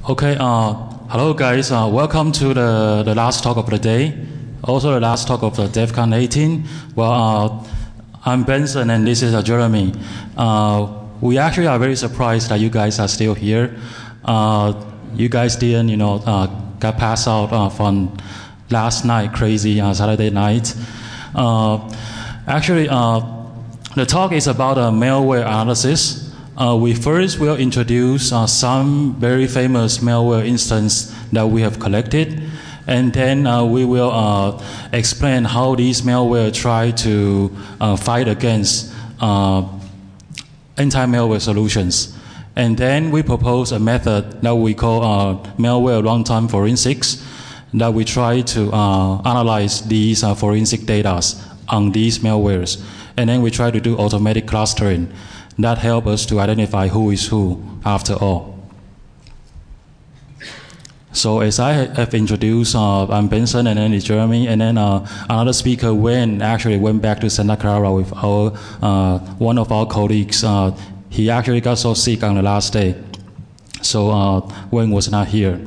Okay, hello guys. Welcome to the last talk of the day, also the last talk of the DEFCON 18. Well, I'm Benson and this is Jeremy. We actually are very surprised that you guys are still here. You guys didn't, got passed out from last night, crazy Saturday night. Actually, the talk is about malware analysis. We first will introduce some very famous malware instances that we have collected, and then we will explain how these malware try to fight against anti-malware solutions. And then we propose a method that we call malware runtime forensics, that we try to analyze these forensic data on these malwares. And then we try to do automatic clustering. That helps us to identify who is who after all. So as I have introduced, I'm Benson and then it's Jeremy, and then another speaker, Wayne, actually went back to Santa Clara with our one of our colleagues. He actually got so sick on the last day, so Wayne was not here.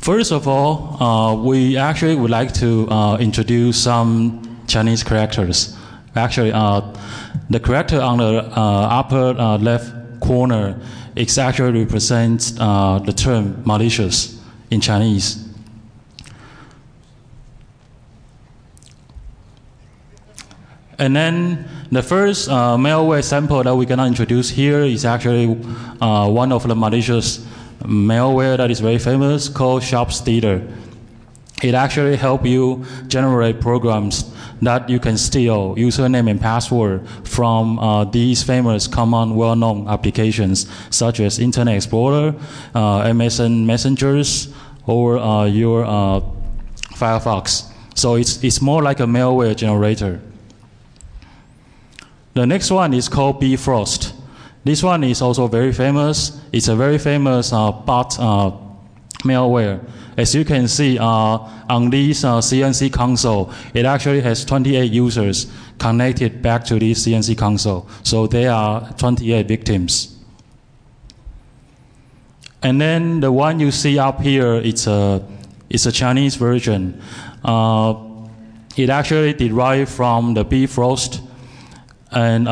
First of all, we actually would like to introduce some Chinese characters. Actually, the character on the upper left corner it actually represents the term malicious in Chinese. And then the first malware sample that we're going to introduce here is actually one of the malicious malware that is very famous called Sharp Stealer. It actually helps you generate programs that you can steal username and password from these famous common well-known applications such as Internet Explorer, MSN Messengers, or your Firefox. So it's more like a malware generator. The next one is called Bfrost. This one is also very famous. It's a very famous bot malware. As you can see on this CNC console, it actually has 28 users connected back to this CNC console. So there are 28 victims. And then the one you see up here, it's a Chinese version. It actually derived from the Bfrost, and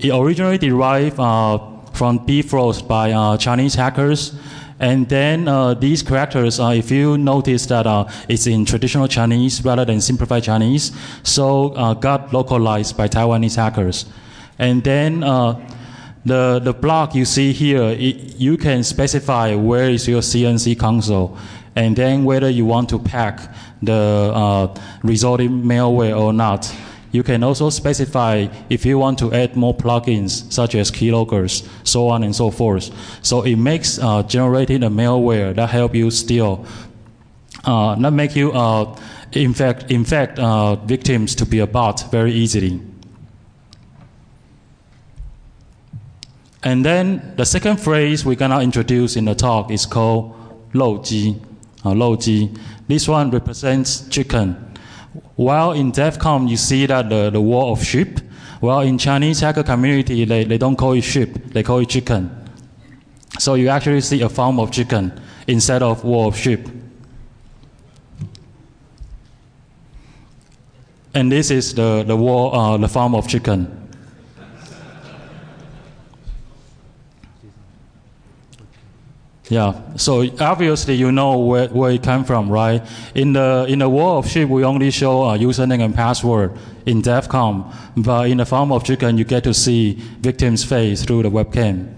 it originally derived from Bfrost by Chinese hackers, and then these characters, if you notice that it's in traditional Chinese rather than simplified Chinese, so got localized by Taiwanese hackers. And then the block you see here, you can specify where is your CNC console, and then whether you want to pack the resulting malware or not. You can also specify if you want to add more plugins such as keyloggers, so on and so forth. So it makes generating a malware that help you steal, not make you infect victims to be a bot very easily. And then the second phrase we're gonna introduce in the talk is called 漏鸡. 漏鸡. This one represents chicken. While in DEFCON you see that the wall of sheep, well in Chinese hacker community they don't call it sheep, they call it chicken. So you actually see a form of chicken instead of wall of sheep. And this is the wall, the form of chicken. Yeah, so obviously you know where it came from, right? In the wall of sheep, we only show username and password in DEFCON, but in the form of chicken, you get to see victim's face through the webcam.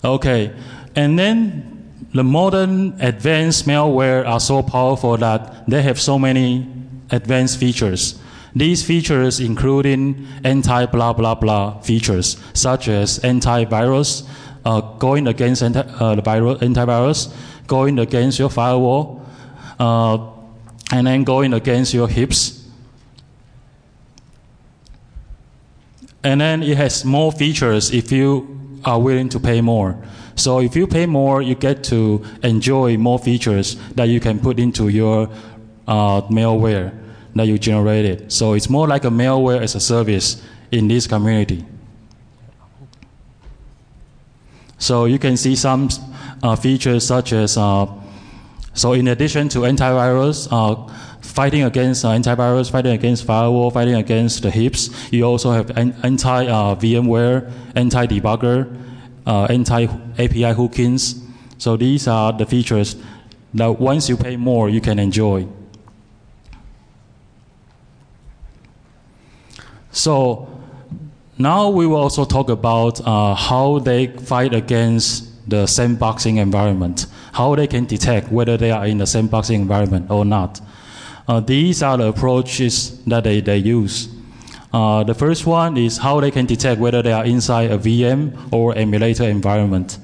Okay, and then the modern advanced malware are so powerful that they have so many advanced features. These features including anti-blah blah blah features, such as antivirus, going against antivirus, going against your firewall, and then going against your hips. And then it has more features if you are willing to pay more. So if you pay more, you get to enjoy more features that you can put into your malware that you generated. So it's more like a malware as a service in this community. So you can see some features such as, so in addition to antivirus, fighting against antivirus, fighting against firewall, fighting against the heaps, you also have anti-VMware, anti-debugger, anti-API hookings. So these are the features that once you pay more, you can enjoy. So now we will also talk about how they fight against the sandboxing environment, how they can detect whether they are in the sandboxing environment or not. These are the approaches that they use. The first one is how they can detect whether they are inside a VM or emulator environment.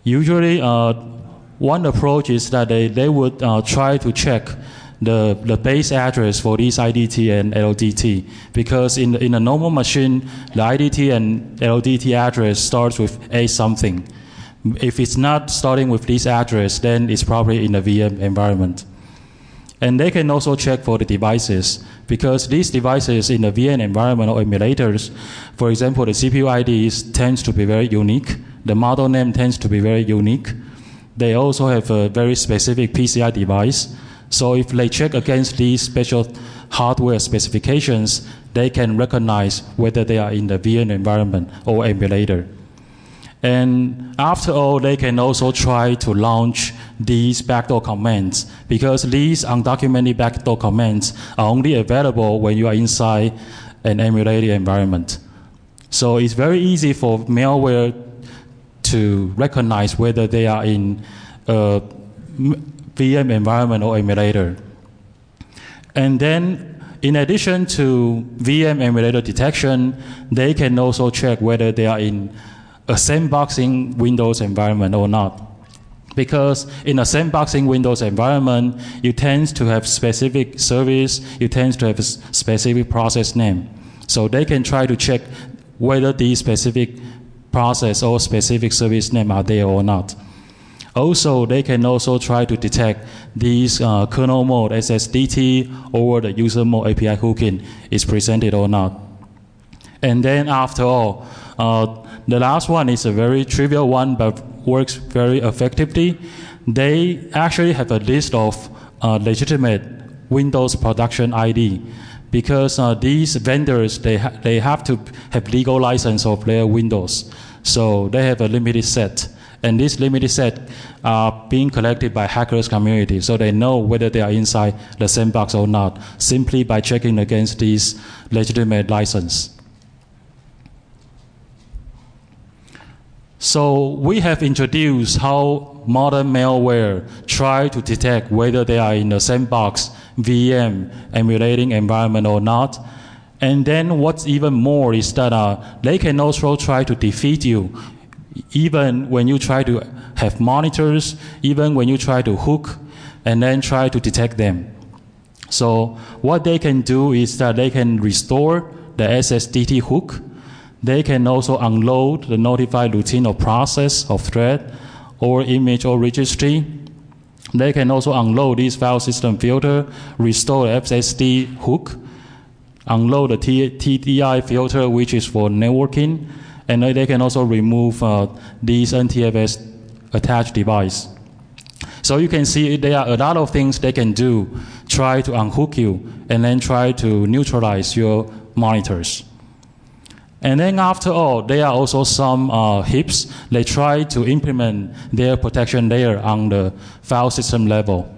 Usually, one approach is that they would try to check the base address for these IDT and LDT, because in a normal machine, the IDT and LDT address starts with A something. If it's not starting with this address, then it's probably in the VM environment. And they can also check for the devices, because these devices in the VM environment or emulators, for example, the CPU IDs tends to be very unique. The model name tends to be very unique. They also have a very specific PCI device. So if they check against these special hardware specifications, they can recognize whether they are in the VM environment or emulator. And after all, they can also try to launch these backdoor commands, because these undocumented backdoor commands are only available when you are inside an emulated environment. So it's very easy for malware to recognize whether they are in a VM environment or emulator. And then, in addition to VM emulator detection, they can also check whether they are in a sandboxing Windows environment or not. Because in a sandboxing Windows environment, you tend to have specific service, you tend to have a specific process name. So they can try to check whether these specific process or specific service name are there or not. Also, they can also try to detect these kernel mode SSDT or the user mode API hooking is presented or not. And then after all, the last one is a very trivial one but works very effectively. They actually have a list of legitimate Windows production ID, because these vendors, they have to have legal license of their Windows. So they have a limited set. And this limited set are being collected by hackers community, so they know whether they are inside the sandbox or not, simply by checking against these legitimate license. So we have introduced how modern malware try to detect whether they are in the sandbox, VM, emulating environment or not. And then what's even more is that they can also try to defeat you, even when you try to have monitors, even when you try to hook and then try to detect them. So what they can do is that they can restore the SSDT hook. They can also unload the notified routine or process of thread or image or registry. They can also unload this file system filter, restore the FSD hook, unload the TDI filter, which is for networking, and they can also remove these NTFS attached device. So you can see there are a lot of things they can do, try to unhook you, and then try to neutralize your monitors. And then after all, there are also some heaps. They try to implement their protection layer on the file system level.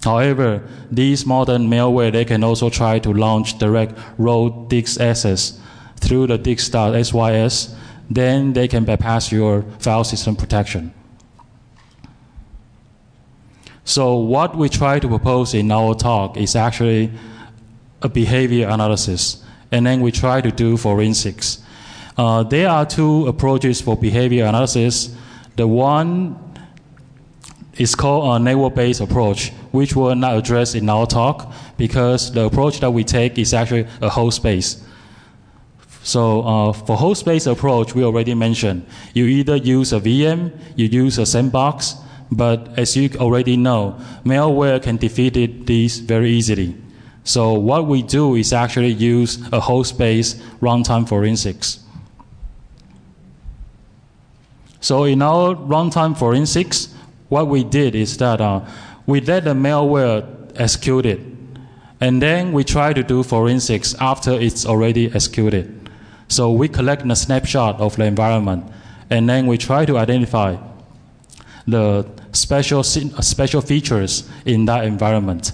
However, these modern malware, they can also try to launch direct root disk access through the disk.sys. Then they can bypass your file system protection. So what we try to propose in our talk is actually a behavior analysis. And then we try to do forensics. There are two approaches for behavior analysis. The one is called a network-based approach, which we'll not address in our talk, because the approach that we take is actually a host-based. So for host-based approach, we already mentioned, you either use a VM, you use a sandbox, but as you already know, malware can defeat these very easily. So what we do is actually use a host-based runtime forensics. So in our runtime forensics, what we did is that we let the malware execute it, and then we try to do forensics after it's already executed. So we collect a snapshot of the environment, and then we try to identify the special features in that environment.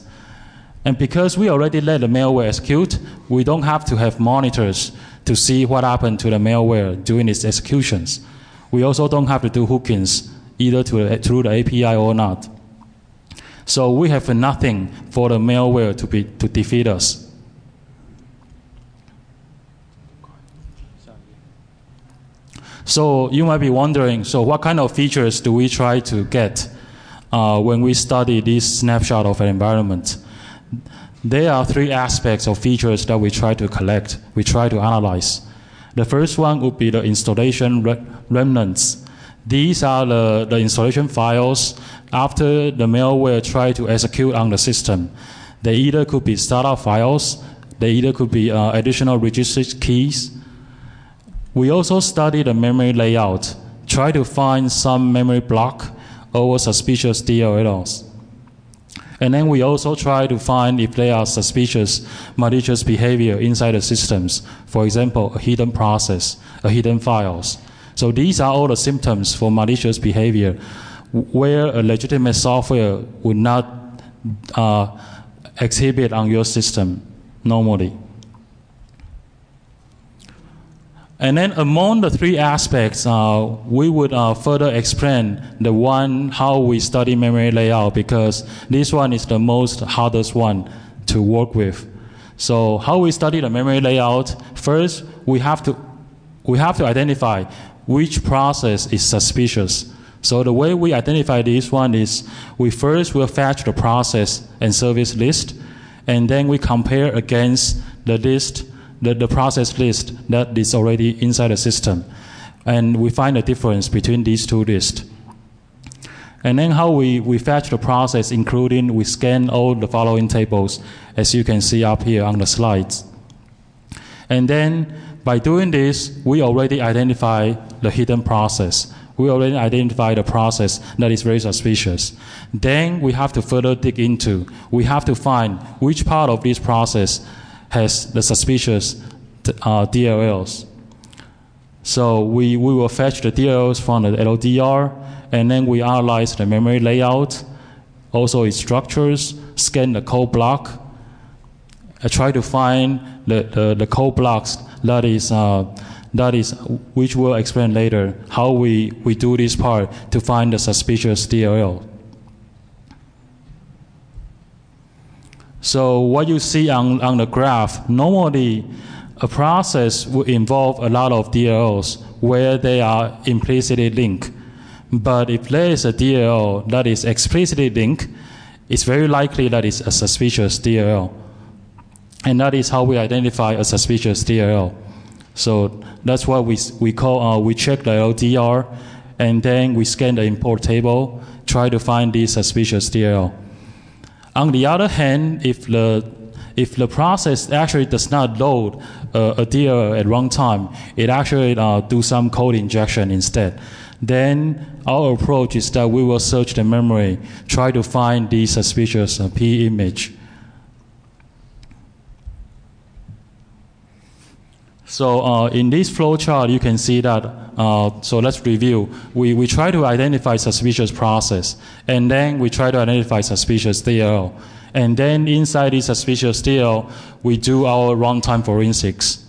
And because we already let the malware execute, we don't have to have monitors to see what happened to the malware during its executions. We also don't have to do hookings, either through the API or not. So we have nothing for the malware to defeat us. So you might be wondering, so what kind of features do we try to get when we study this snapshot of an environment? There are three aspects of features that we try to collect, we try to analyze. The first one would be the installation remnants. These are the installation files after the malware tried to execute on the system. They either could be startup files, they either could be additional register keys. We also study the memory layout, try to find some memory block or suspicious DLLs. And then we also try to find if there are suspicious malicious behavior inside the systems. For example, a hidden process, a hidden files. So these are all the symptoms for malicious behavior where a legitimate software would not exhibit on your system normally. And then among the three aspects, we would further explain the one how we study memory layout, because this one is the most hardest one to work with. So how we study the memory layout, first we have to identify which process is suspicious. So the way we identify this one is we first will fetch the process and service list, and then we compare against the list, the process list that is already inside the system. And we find a difference between these two lists. And then how we fetch the process, including we scan all the following tables, as you can see up here on the slides. And then by doing this, we already identify the hidden process. We already identify the process that is very suspicious. Then we have to further dig into, we have to find which part of this process has the suspicious DLLs. So we will fetch the DLLs from the LDR, and then we analyze the memory layout, also its structures, scan the code block, try to find the code blocks that is which we'll explain later, how we do this part to find the suspicious DLL. So what you see on the graph, normally a process would involve a lot of DLLs where they are implicitly linked. But if there is a DLL that is explicitly linked, it's very likely that it's a suspicious DLL. And that is how we identify a suspicious DLL. So that's what we call, we check the LDR, and then we scan the import table, try to find the suspicious DLL. On the other hand, if the process actually does not load a DLL at runtime, it actually do some code injection instead. Then our approach is that we will search the memory, try to find the suspicious P image. So in this flowchart, you can see that, so let's review. We try to identify suspicious process, and then we try to identify suspicious DLL. And then inside this suspicious DLL, we do our runtime forensics,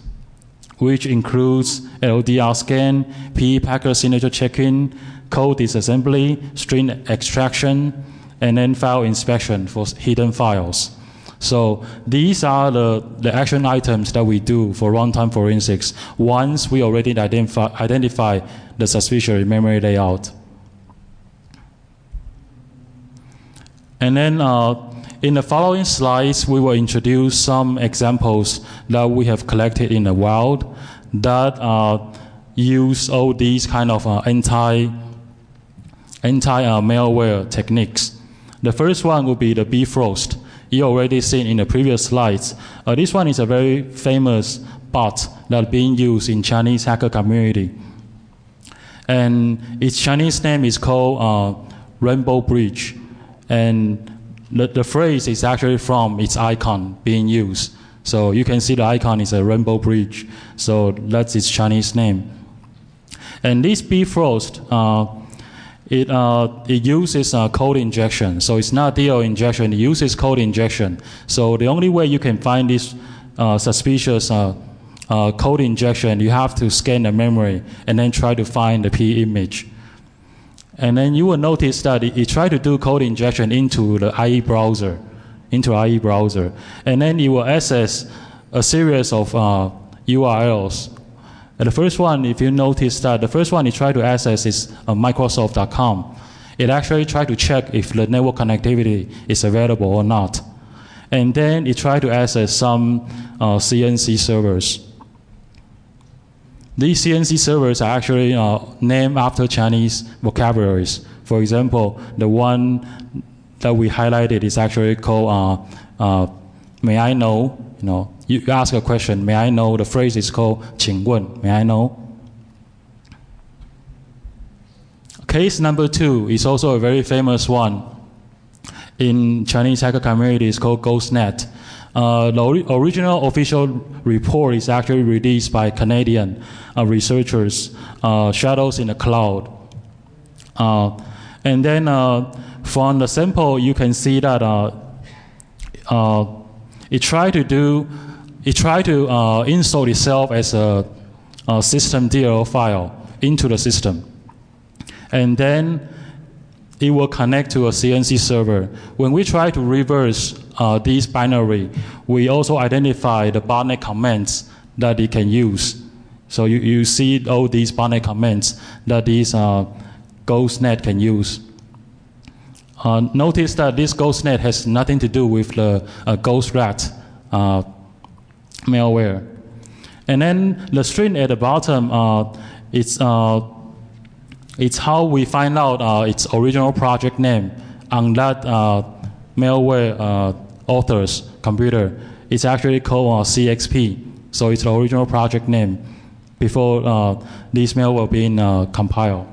which includes LDR scan, PE packet signature check-in, code disassembly, string extraction, and then file inspection for hidden files. So these are the action items that we do for runtime forensics once we already identify the suspicious memory layout. And then in the following slides, we will introduce some examples that we have collected in the wild that use all these kind of anti-malware techniques. The first one would be the Bifrost. You already seen in the previous slides. This one is a very famous bot that being used in Chinese hacker community. And its Chinese name is called Rainbow Bridge. And the phrase is actually from its icon being used. So you can see the icon is a rainbow bridge. So that's its Chinese name. And this Bifrost, it uses code injection. So it's not DL injection, it uses code injection. So the only way you can find this suspicious code injection, you have to scan the memory and then try to find the P image. And then you will notice that it tried to do code injection into the IE browser, and then it will access a series of URLs. And the first one, if you notice that the first one it tried to access is Microsoft.com. It actually tried to check if the network connectivity is available or not. And then it tried to access some CNC servers. These CNC servers are actually named after Chinese vocabularies. For example, the one that we highlighted is actually called may I know? You ask a question, may I know? The phrase is called 请问, may I know? Case number 2 is also a very famous one in Chinese hacker community. It's called GhostNet. The original official report is actually released by Canadian researchers, Shadows in the Cloud. And then from the sample, you can see that it tried to install itself as a system DLL file into the system. And then it will connect to a CNC server. When we try to reverse these binary, we also identify the botnet commands that it can use. So you see all these botnet commands that this GhostNet can use. Notice that this GhostNet has nothing to do with the GhostRat malware. And then the string at the bottom, it's how we find out its original project name on that malware author's computer. It's actually called CXP. So it's the original project name before this malware being compiled.